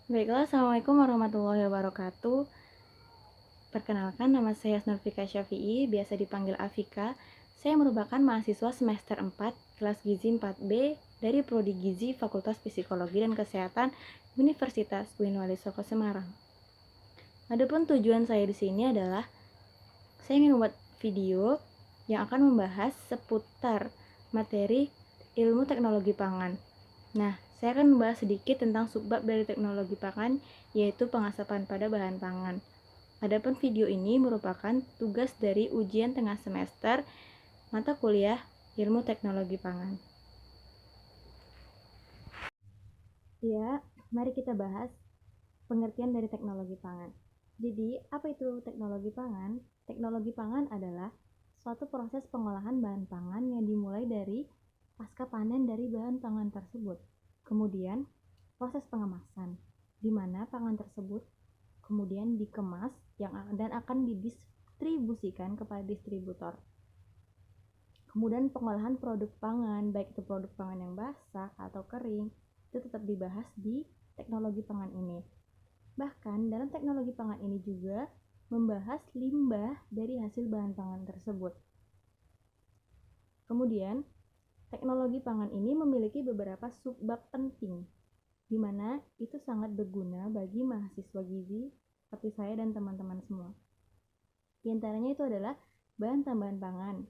Baiklah, Assalamualaikum warahmatullahi wabarakatuh. Perkenalkan, nama saya Nurfika Syafi'i, biasa dipanggil Afika. Saya merupakan mahasiswa semester 4, kelas Gizi 4B dari Prodi Gizi Fakultas Psikologi dan Kesehatan Universitas UIN Walisoko Semarang. Adapun tujuan saya di sini adalah saya ingin membuat video yang akan membahas seputar materi ilmu teknologi pangan. Nah, saya akan membahas sedikit tentang subbab dari teknologi pangan, yaitu pengasapan pada bahan pangan. Adapun video ini merupakan tugas dari ujian tengah semester mata kuliah ilmu teknologi pangan. Ya, mari kita bahas pengertian dari teknologi pangan. Jadi, apa itu teknologi pangan? Teknologi pangan adalah suatu proses pengolahan bahan pangan yang dimulai dari pasca panen dari bahan pangan tersebut. Kemudian, proses pengemasan, di mana pangan tersebut kemudian dikemas dan akan didistribusikan kepada distributor. Kemudian pengolahan produk pangan, baik itu produk pangan yang basah atau kering, itu tetap dibahas di teknologi pangan ini. Bahkan dalam teknologi pangan ini juga membahas limbah dari hasil bahan pangan tersebut. Kemudian, teknologi pangan ini memiliki beberapa subbab penting, di mana itu sangat berguna bagi mahasiswa gizi seperti saya dan teman-teman semua. Di antaranya itu adalah bahan tambahan pangan,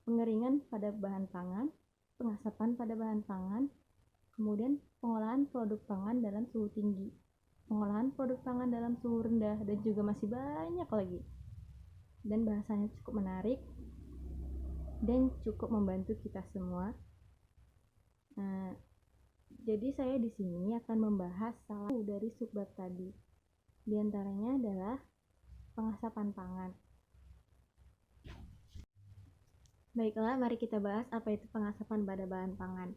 pengeringan pada bahan pangan, pengasapan pada bahan pangan, kemudian pengolahan produk pangan dalam suhu tinggi, pengolahan produk pangan dalam suhu rendah, dan juga masih banyak lagi. Dan bahasanya cukup menarik dan cukup membantu kita semua. Nah, jadi saya di sini akan membahas salah satu dari subbab tadi. Di antaranya adalah pengasapan pangan. Baiklah, mari kita bahas apa itu pengasapan pada bahan pangan.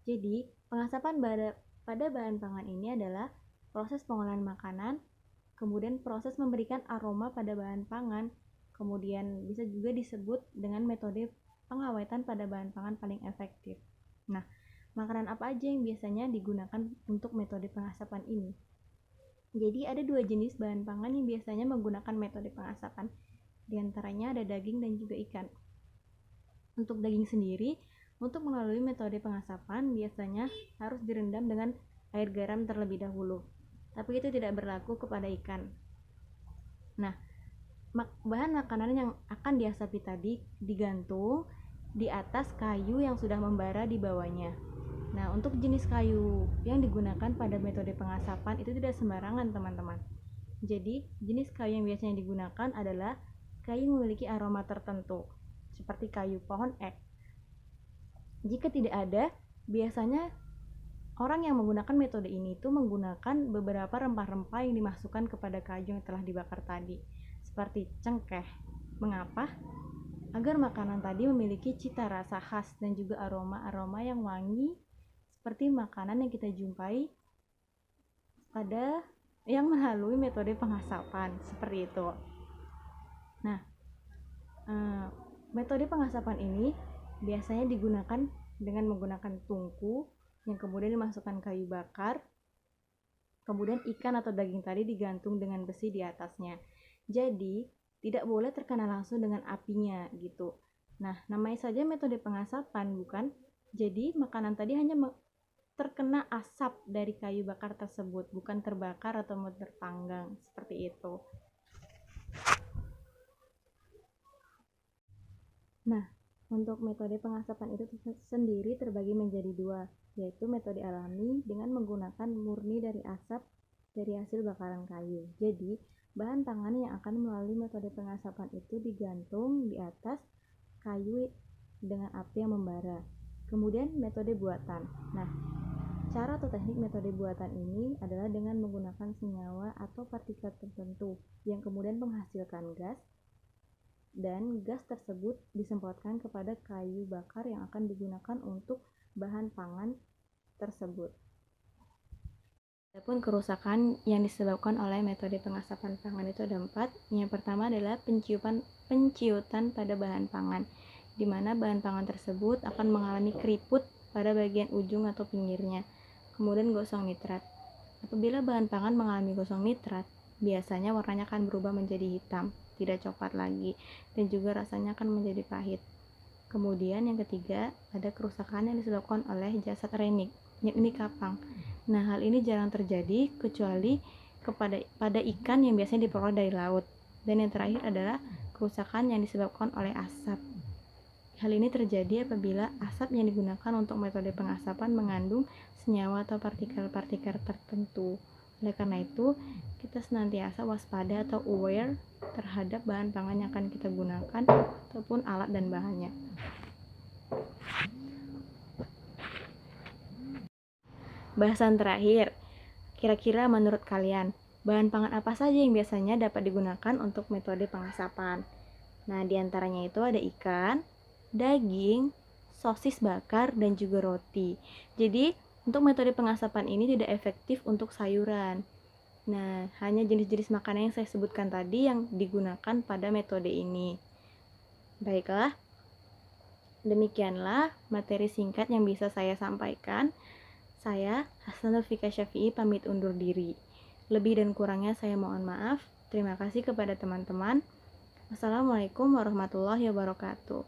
Jadi, pengasapan pada bahan pangan ini adalah proses pengolahan makanan, kemudian proses memberikan aroma pada bahan pangan, kemudian bisa juga disebut dengan metode pengawetan pada bahan pangan paling efektif. Nah, makanan apa aja yang biasanya digunakan untuk metode pengasapan ini? Jadi, ada dua jenis bahan pangan yang biasanya menggunakan metode pengasapan. Di antaranya ada daging dan juga ikan. Untuk daging sendiri, untuk melalui metode pengasapan biasanya harus direndam dengan air garam terlebih dahulu. Tapi itu tidak berlaku kepada ikan. Nah, bahan makanan yang akan diasapi tadi digantung di atas kayu yang sudah membara di bawahnya. Nah, untuk jenis kayu yang digunakan pada metode pengasapan itu tidak sembarangan, teman-teman. Jadi, jenis kayu yang biasanya digunakan adalah kayu yang memiliki aroma tertentu, seperti kayu pohon ek. Jika tidak ada, biasanya orang yang menggunakan metode ini itu menggunakan beberapa rempah-rempah yang dimasukkan kepada kayu yang telah dibakar tadi, seperti cengkeh. Mengapa? Agar makanan tadi memiliki cita rasa khas dan juga aroma-aroma yang wangi, seperti makanan yang kita jumpai pada yang melalui metode pengasapan, seperti itu. Nah, metode pengasapan ini biasanya digunakan dengan menggunakan tungku yang kemudian dimasukkan kayu bakar, kemudian ikan atau daging tadi digantung dengan besi di atasnya. Jadi tidak boleh terkena langsung dengan apinya gitu. Nah, namanya saja metode pengasapan, bukan? Jadi makanan tadi hanya terkena asap dari kayu bakar tersebut, bukan terbakar atau terpanggang seperti itu. Nah, untuk metode pengasapan itu sendiri terbagi menjadi dua, yaitu metode alami dengan menggunakan murni dari asap dari hasil bakaran kayu. Jadi, bahan pangan yang akan melalui metode pengasapan itu digantung di atas kayu dengan api yang membara. Kemudian metode buatan. Nah, cara atau teknik metode buatan ini adalah dengan menggunakan senyawa atau partikel tertentu yang kemudian menghasilkan gas, dan gas tersebut disemprotkan kepada kayu bakar yang akan digunakan untuk bahan pangan tersebut. Adapun kerusakan yang disebabkan oleh metode pengasapan pangan itu ada 4. Yang pertama adalah penciutan pada bahan pangan, di mana bahan pangan tersebut akan mengalami keriput pada bagian ujung atau pinggirnya. Kemudian gosong nitrat. Apabila bahan pangan mengalami gosong nitrat, biasanya warnanya akan berubah menjadi hitam, tidak coklat lagi, dan juga rasanya akan menjadi pahit. Kemudian yang ketiga, ada kerusakan yang disebabkan oleh jasad renik, yakni kapang. Nah, hal ini jarang terjadi kecuali pada ikan yang biasanya diperoleh dari laut. Dan yang terakhir adalah kerusakan yang disebabkan oleh asap. Hal ini terjadi apabila asap yang digunakan untuk metode pengasapan mengandung senyawa atau partikel-partikel tertentu. Oleh karena itu, kita senantiasa waspada atau aware terhadap bahan pangan yang akan kita gunakan ataupun alat dan bahannya. Bahasan terakhir, kira-kira menurut kalian, bahan pangan apa saja yang biasanya dapat digunakan untuk metode pengasapan? Nah, diantaranya itu ada ikan, daging, sosis bakar, dan juga roti. Jadi, untuk metode pengasapan ini tidak efektif untuk sayuran. Nah, hanya jenis-jenis makanan yang saya sebutkan tadi yang digunakan pada metode ini. Baiklah, demikianlah materi singkat yang bisa saya sampaikan. Saya, Hasanul Fika Syafi'i, pamit undur diri. Lebih dan kurangnya saya mohon maaf. Terima kasih kepada teman-teman. Wassalamualaikum warahmatullahi wabarakatuh.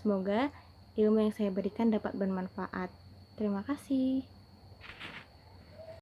Semoga ilmu yang saya berikan dapat bermanfaat. Terima kasih.